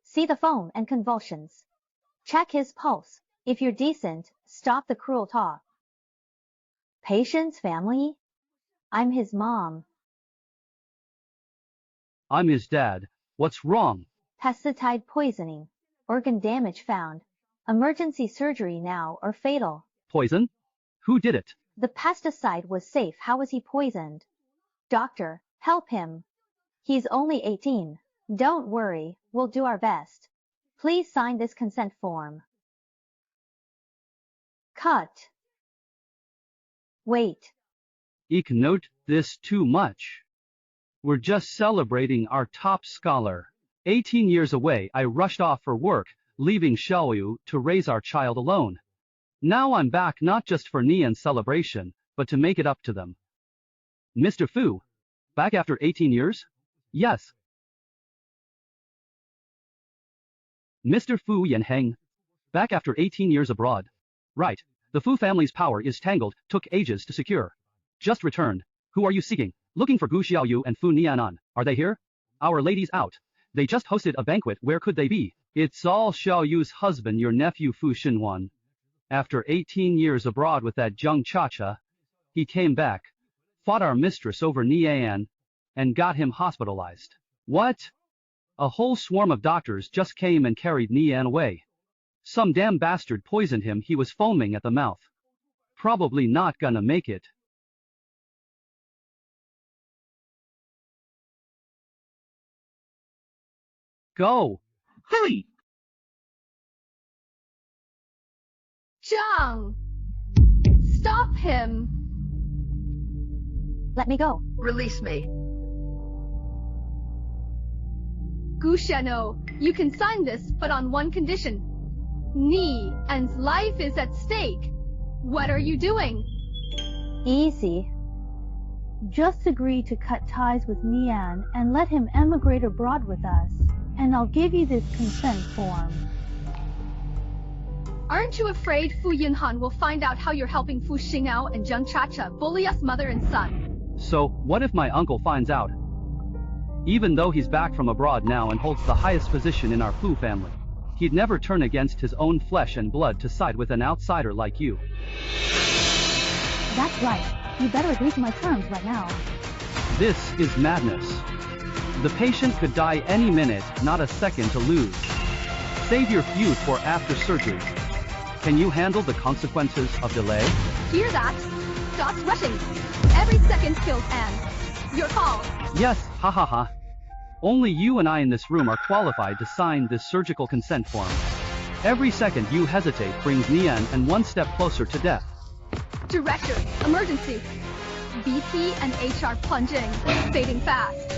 See the foam and convulsions. Check his pulse. If you're decent, stop the cruel talk. Patient's family? I'm his mom. I'm his dad. What's wrong? Pesticide poisoning. Organ damage found. Emergency surgery now or fatal. Poison? Who did it? The pesticide was safe. How was he poisoned? Doctor, help him. He's only 18. Don't worry, we'll do our best. Please sign this consent form. Cut. Wait. Note this too much. We're just celebrating our top scholar. 18 years away, I rushed off for work, leaving Xiaoyu to raise our child alone. Now I'm back not just for Nian's celebration, but to make it up to them. Mr. Fu, back after 18 years? Yes. Mr. Fu Yanheng, back after 18 years abroad. Right. The Fu family's power is tangled, took ages to secure. Just returned. Who are you seeking? Looking for Gu Xiaoyu and Fu Nianan. Are they here? Our ladies out. They just hosted a banquet. Where could they be? It's all Xiaoyu's husband, your nephew Fu Xinhuan. After 18 years abroad with that Zheng Chacha, he came back, fought our mistress over Nian, and got him hospitalized. What? A whole swarm of doctors just came and carried Nian away. Some damn bastard poisoned him. He was foaming at the mouth. Probably not gonna make it. Go! Hurry! Zhang! Stop him! Let me go. Release me. Gu Sheno, you can sign this, but on one condition. Ni An's life is at stake. What are you doing? Easy. Just agree to cut ties with Nian and let him emigrate abroad with us, and I'll give you this consent form. Aren't you afraid Fu Yunhan will find out how you're helping Fu Xingao and Zheng Chacha bully us mother and son? So, what if my uncle finds out? Even though he's back from abroad now and holds the highest position in our Fu family, he'd never turn against his own flesh and blood to side with an outsider like you. That's right. You better agree to my terms right now. This is madness. The patient could die any minute, not a second to lose. Save your feud for after surgery. Can you handle the consequences of delay? Hear that? Stop rushing. Every second kills Anne. Your call. Yes, ha ha ha. Only you and I in this room are qualified to sign this surgical consent form. Every second you hesitate brings Nian and one step closer to death. Director, emergency. BP and HR plunging, fading fast.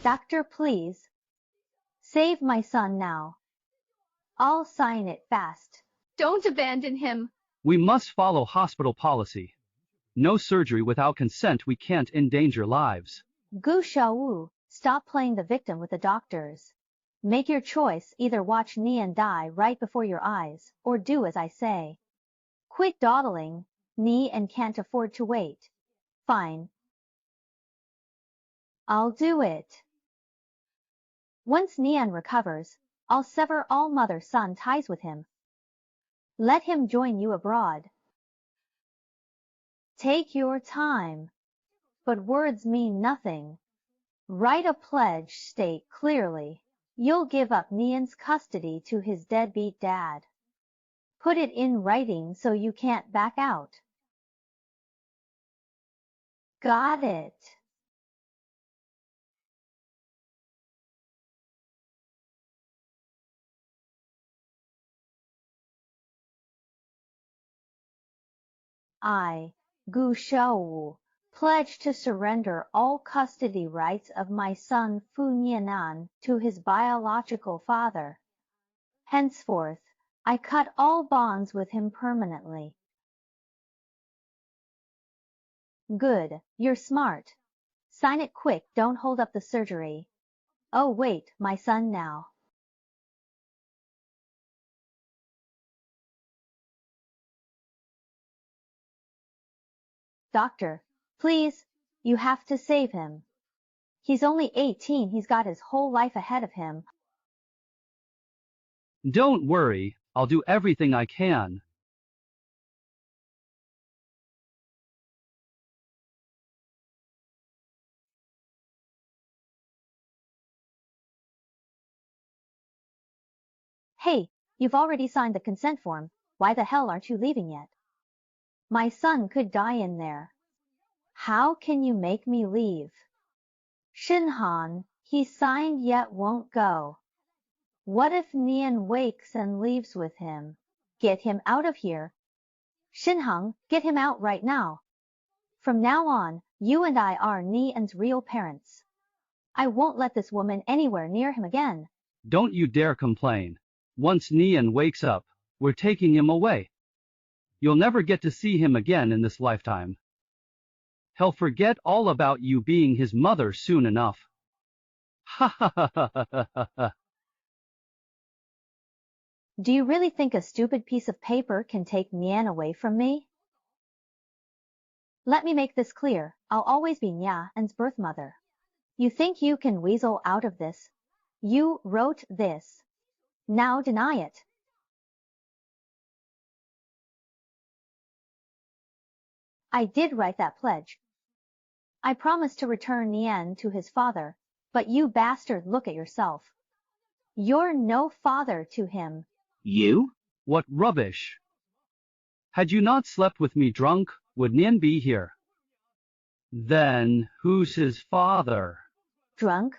Doctor, please. Save my son now. I'll sign it fast. Don't abandon him. We must follow hospital policy. No surgery without consent. We can't endanger lives. Gu Xiaowu, stop playing the victim with the doctors. Make your choice, either watch Nian die right before your eyes, or do as I say. Quit dawdling, Nian can't afford to wait. Fine. I'll do it. Once Nian recovers, I'll sever all mother-son ties with him. Let him join you abroad. Take your time. But words mean nothing. Write a pledge, state clearly. You'll give up Nian's custody to his deadbeat dad. Put it in writing so you can't back out. Got it. I, Gu Xiaowu, pledge to surrender all custody rights of my son Fu Nianan to his biological father. Henceforth, I cut all bonds with him permanently. Good, you're smart. Sign it quick, don't hold up the surgery. Oh wait, my son now. Doctor, please, you have to save him. He's only 18, he's got his whole life ahead of him. Don't worry, I'll do everything I can. Hey, you've already signed the consent form. Why the hell aren't you leaving yet? My son could die in there. How can you make me leave? Shinhan, he signed yet won't go. What if Nian wakes and leaves with him? Get him out of here. Shinhang, get him out right now. From now on, you and I are Nian's real parents. I won't let this woman anywhere near him again. Don't you dare complain. Once Nian wakes up, we're taking him away. You'll never get to see him again in this lifetime. He'll forget all about you being his mother soon enough. Ha ha ha ha ha ha ha. Do you really think a stupid piece of paper can take Nian away from me? Let me make this clear. I'll always be Nian's birth mother. You think you can weasel out of this? You wrote this. Now deny it. I did write that pledge. I promised to return Nian to his father, but you bastard, look at yourself. You're no father to him. You? What rubbish. Had you not slept with me drunk, would Nian be here? Then, who's his father? Drunk?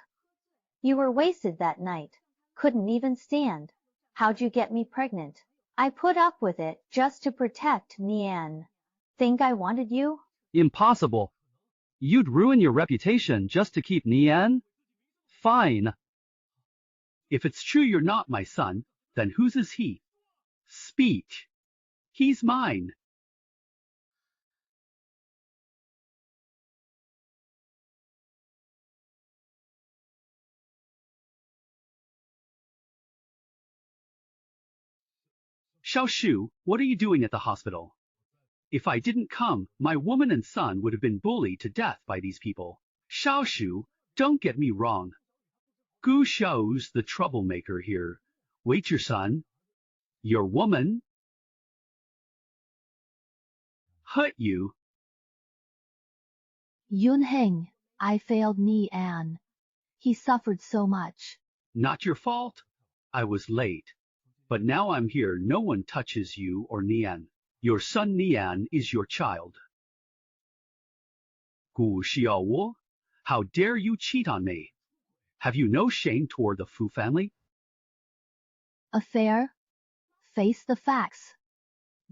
You were wasted that night. Couldn't even stand. How'd you get me pregnant? I put up with it just to protect Nian. Think I wanted you? Impossible. You'd ruin your reputation just to keep Nian? Fine. If it's true you're not my son, then whose is he? Speak. He's mine. Xiao Shu, what are you doing at the hospital? If I didn't come, my woman and son would have been bullied to death by these people. Xiao Shu, don't get me wrong. Gu Xiao's the troublemaker here. Wait, your son? Your woman? Hurt you? Yunheng, I failed Ni An. He suffered so much. Not your fault. I was late. But now I'm here, no one touches you or Nian. Your son Nian is your child. Gu Xiaowo, how dare you cheat on me? Have you no shame toward the Fu family? Affair? Face the facts.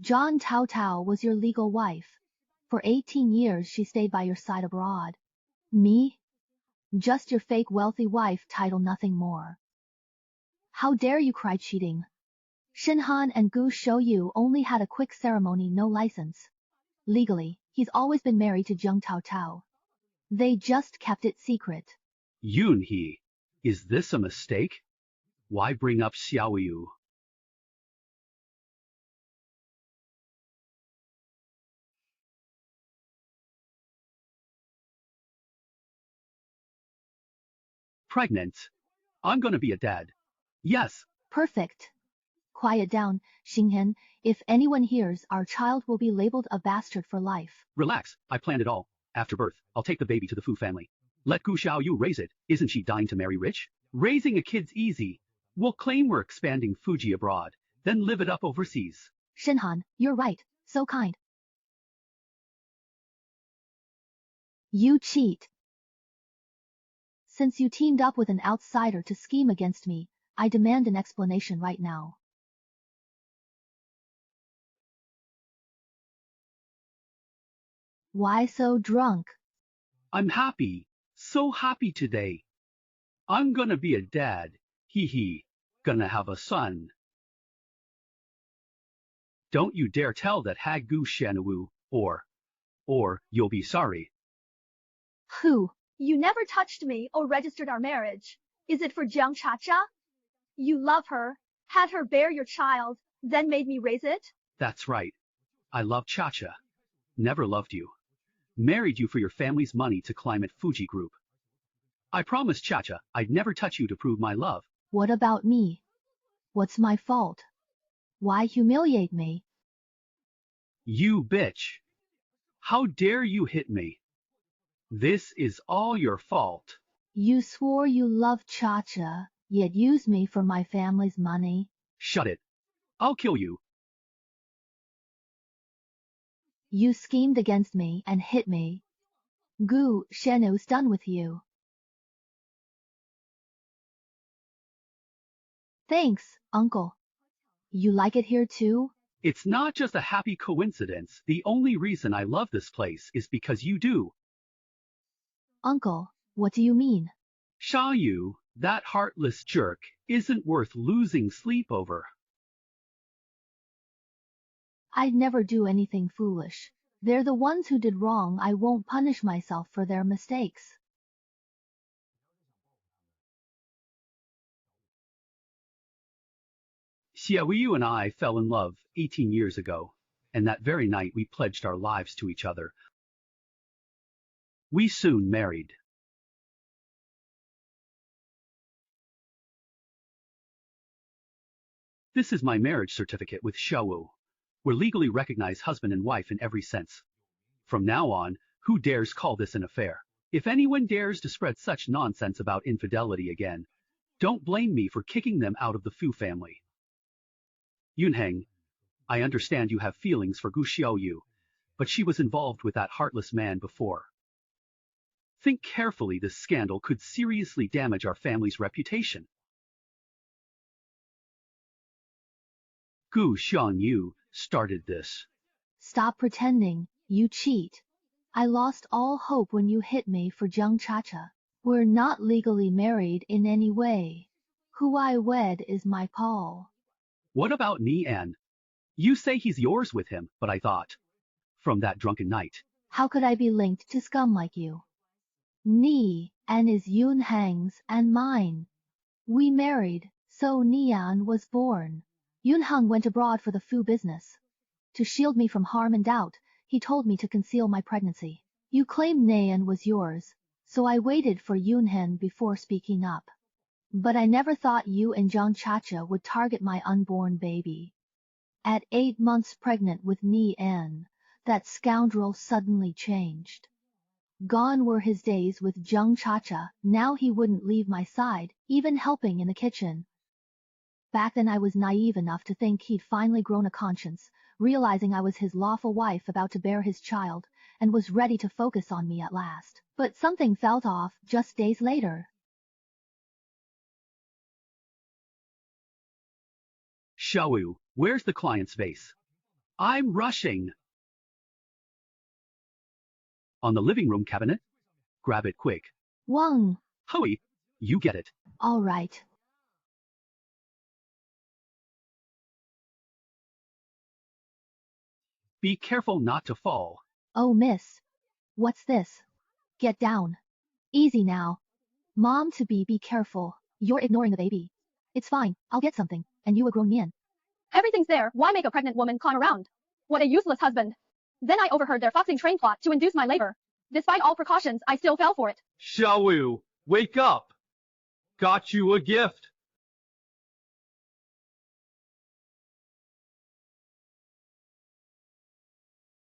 Zhang Taotao was your legal wife. For 18 years she stayed by your side abroad. Me? Just your fake wealthy wife title, nothing more. How dare you cry cheating? Shenhan and Gu Shouyu only had a quick ceremony, no license. Legally, he's always been married to Zhang Taotao. They just kept it secret. Yunhe, is this a mistake? Why bring up Xiaoyu? Pregnant. I'm gonna be a dad. Yes. Perfect. Quiet down, Xinghen. If anyone hears, our child will be labeled a bastard for life. Relax, I planned it all. After birth, I'll take the baby to the Fu family. Let Gu Xiaoyu raise it. Isn't she dying to marry rich? Raising a kid's easy. We'll claim we're expanding Fuji abroad, then live it up overseas. Shenhan, you're right. So kind. You cheat. Since you teamed up with an outsider to scheme against me, I demand an explanation right now. Why so drunk? I'm happy. So happy today. I'm gonna be a dad. Hee hee. Gonna have a son. Don't you dare tell that hag Gu Shanwu, or you'll be sorry. Who? You never touched me or registered our marriage. Is it for Jiang Chacha? You love her, had her bear your child, then made me raise it? That's right. I love Chacha. Never loved you. Married you for your family's money to climb at Fuji Group. I promised Chacha I'd never touch you to prove my love. What about me? What's my fault? Why humiliate me? You bitch. How dare you hit me? This is all your fault. You swore you loved Chacha, yet used me for my family's money. Shut it. I'll kill you. You schemed against me and hit me. Gu Shenu's done with you. Thanks, uncle. You like it here too? It's not just a happy coincidence. The only reason I love this place is because you do. Uncle, what do you mean? Xiaoyu, that heartless jerk, isn't worth losing sleep over. I'd never do anything foolish. They're the ones who did wrong. I won't punish myself for their mistakes. Xiaoyu and I fell in love 18 years ago, and that very night we pledged our lives to each other. We soon married. This is my marriage certificate with Xiaowu. We're legally recognized husband and wife in every sense. From now on, who dares call this an affair? If anyone dares to spread such nonsense about infidelity again, don't blame me for kicking them out of the Fu family. Yunheng, I understand you have feelings for Gu Xiaoyu, but she was involved with that heartless man before. Think carefully, this scandal could seriously damage our family's reputation. Gu Xiaoyu started this. Stop pretending, you cheat. I lost all hope when you hit me for Jiang Chacha. We're not legally married in any way. Who I wed is my Paul. What about Nian? You say he's yours with him, but I thought, from that drunken night. How could I be linked to scum like you? Nian is Yunheng's and mine. We married, so Nian was born. Yunheng went abroad for the Fu business. To shield me from harm and doubt, he told me to conceal my pregnancy. You claimed Nayan was yours, so I waited for Yunhen before speaking up. But I never thought you and Jiang Chacha would target my unborn baby. At 8 months pregnant with Ni En, that scoundrel suddenly changed. Gone were his days with Jiang Chacha, now he wouldn't leave my side, even helping in the kitchen. Back then I was naive enough to think he'd finally grown a conscience, realizing I was his lawful wife about to bear his child, and was ready to focus on me at last. But something felt off just days later. Xiaowu, where's the client's vase? I'm rushing. On the living room cabinet? Grab it quick. Wang. Hui, you get it. All right. Be careful not to fall. Oh, miss. What's this? Get down. Easy now. Mom to be careful. You're ignoring the baby. It's fine, I'll get something, and you a grown man. Everything's there, why make a pregnant woman climb around? What a useless husband. Then I overheard their foxing train plot to induce my labor. Despite all precautions, I still fell for it. Xiaowu, wake up. Got you a gift.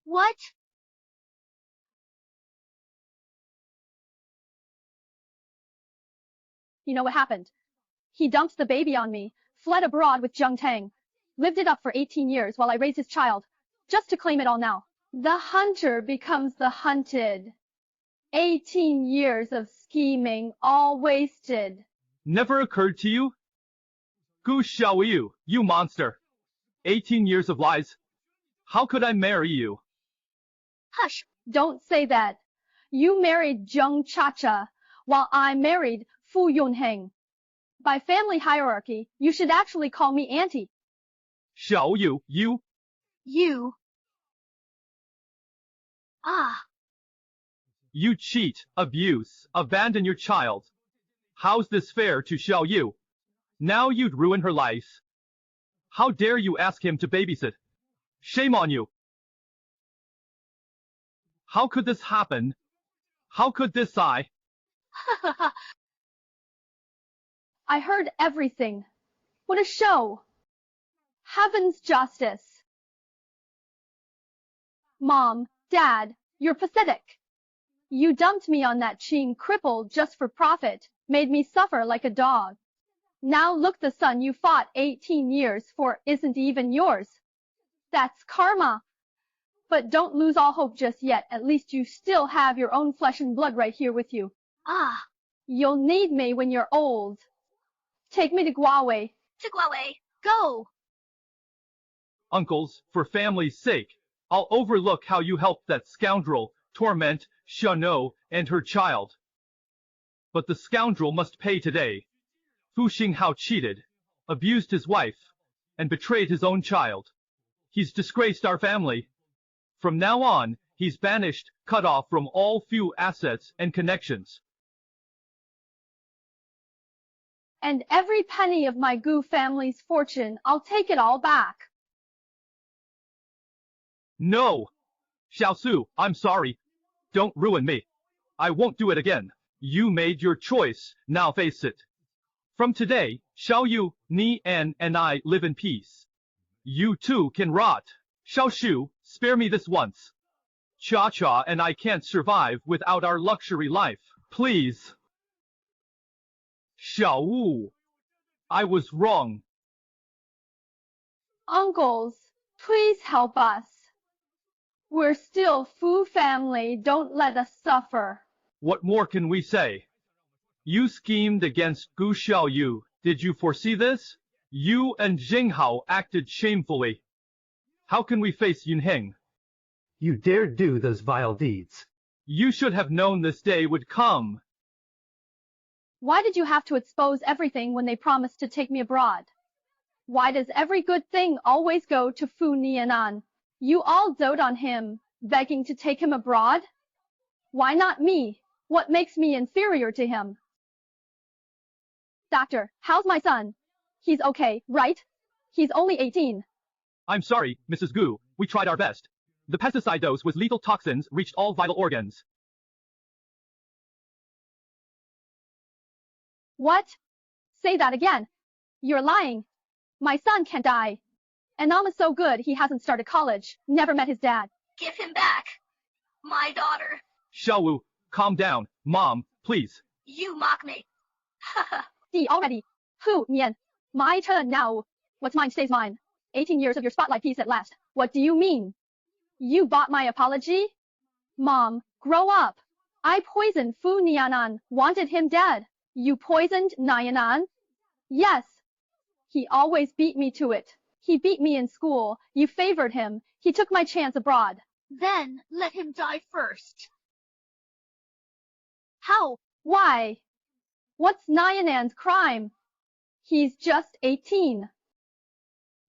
What? You know what happened? He dumped the baby on me, fled abroad with Zheng Tang, lived it up for 18 years while I raised his child, just to claim it all now. The hunter becomes the hunted. 18 years of scheming, all wasted. Never occurred to you? Gu Xiaoyu, you monster. 18 years of lies. How could I marry you? Hush, don't say that. You married Jiang Chacha, while I married Fu Yunheng. By family hierarchy, you should actually call me auntie. Xiaoyu, you. You. Ah. You cheat, abuse, abandon your child. How's this fair to Xiaoyu? Now you'd ruin her life. How dare you ask him to babysit? Shame on you. How could this happen? How could this I heard everything. What a show. Heaven's justice. Mom, Dad, you're pathetic. You dumped me on that Qing cripple just for profit, made me suffer like a dog. Now look, the son you fought 18 years for isn't even yours. That's karma. But don't lose all hope just yet. At least you still have your own flesh and blood right here with you. Ah, you'll need me when you're old. Take me to Guawei. To Guawei. Go. Uncles, for family's sake, I'll overlook how you helped that scoundrel torment Xiaono and her child. But the scoundrel must pay today. Fu Xinghao cheated, abused his wife, and betrayed his own child. He's disgraced our family. From now on, he's banished, cut off from all Fu assets and connections. And every penny of my Gu family's fortune, I'll take it all back. No! Xiaosu, I'm sorry. Don't ruin me. I won't do it again. You made your choice, now face it. From today, Xiaoyu, Ni En, and I live in peace. You too can rot. Xiaoshu, spare me this once. Cha-Cha and I can't survive without our luxury life. Please. Xiaowu, I was wrong. Uncles, please help us. We're still Fu family, don't let us suffer. What more can we say? You schemed against Gu Xiaoyu. Did you foresee this? You and Jinghao acted shamefully. How can we face Yunheng? You dared do those vile deeds. You should have known this day would come. Why did you have to expose everything when they promised to take me abroad? Why does every good thing always go to Fu Nianan? You all dote on him, begging to take him abroad? Why not me? What makes me inferior to him? Doctor, how's my son? He's okay, right? He's only 18. I'm sorry, Mrs. Gu, we tried our best. The pesticide dose with lethal toxins reached all vital organs. What? Say that again. You're lying. My son can't die. And Nama's so good he hasn't started college, never met his dad. Give him back. My daughter. Xiaowu, calm down. Mom, please. You mock me. D already. Hu Nian. My turn now. What's mine stays mine. 18 years of your spotlight piece at last. What do you mean? You bought my apology? Mom, grow up. I poisoned Fu Nianan, wanted him dead. You poisoned Nianan? Yes. He always beat me to it. He beat me in school. You favored him. He took my chance abroad. Then let him die first. How? Why? What's Nianan's crime? He's just 18.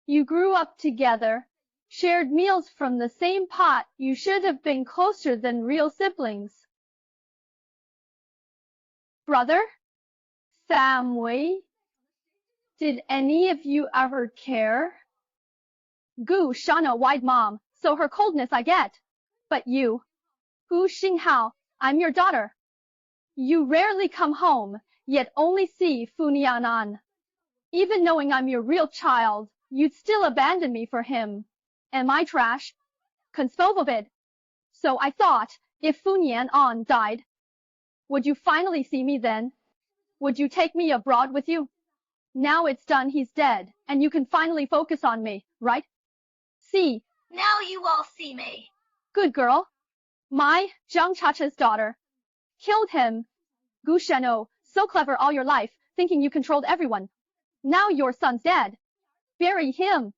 You grew up together, shared meals from the same pot. You should have been closer than real siblings. Brother? Family? Did any of you ever care? Gu Shana wide mom, so her coldness I get. But you, Gu Xinghao, I'm your daughter. You rarely come home, yet only see Fu Nianan. Even knowing I'm your real child, you'd still abandon me for him. Am I trash? Conspovovid. So I thought, if Fu Nianan died, would you finally see me then? Would you take me abroad with you? Now it's done, he's dead, and you can finally focus on me, right? See. Now you all see me. Good girl. My, Zhang Chacha's daughter. Killed him. Gu Sheno, so clever all your life, thinking you controlled everyone. Now your son's dead. Bury him.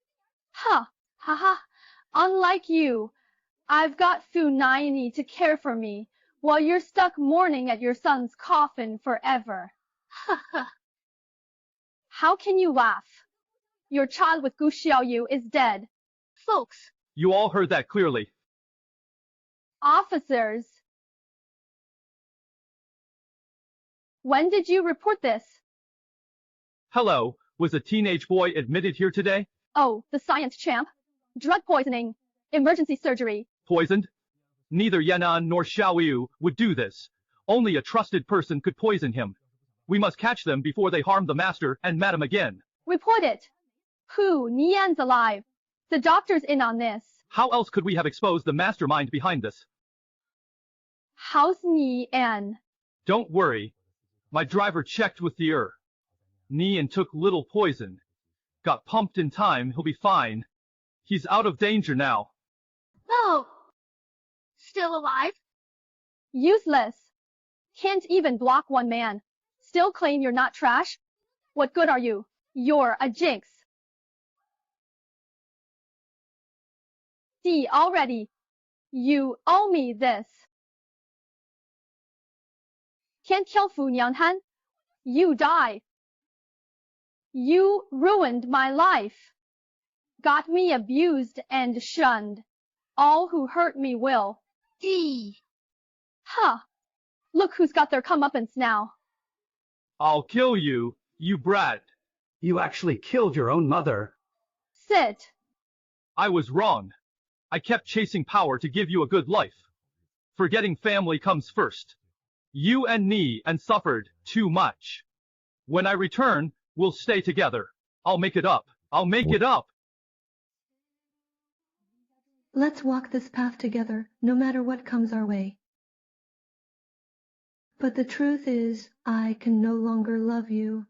Ha, ha ha. Unlike you, I've got Fu Niani to care for me, while you're stuck mourning at your son's coffin forever. Ha ha. How can you laugh? Your child with Gu Xiaoyu is dead. Folks. You all heard that clearly. Officers. When did you report this? Hello, was a teenage boy admitted here today? Oh, the science champ. Drug poisoning. Emergency surgery. Poisoned? Neither Yanan nor Xiaoyu would do this. Only a trusted person could poison him. We must catch them before they harm the master and madam again. Report it. Hu Nian's alive. The doctor's in on this. How else could we have exposed the mastermind behind this? How's Nian? Don't worry. My driver checked with the Nian took little poison. Got pumped in time, he'll be fine. He's out of danger now. Oh. Still alive? Useless. Can't even block one man. Still claim you're not trash? What good are you? You're a jinx. D already. You owe me this. Can't kill Fu Nianhan. You die. You ruined my life. Got me abused and shunned. All who hurt me will. D. Huh. Look who's got their comeuppance now. I'll kill you, you brat. You actually killed your own mother. Sit. I was wrong. I kept chasing power to give you a good life. Forgetting family comes first. You and me and suffered too much. When I return, we'll stay together. I'll make it up. I'll make it up. Let's walk this path together, no matter what comes our way. But the truth is, I can no longer love you.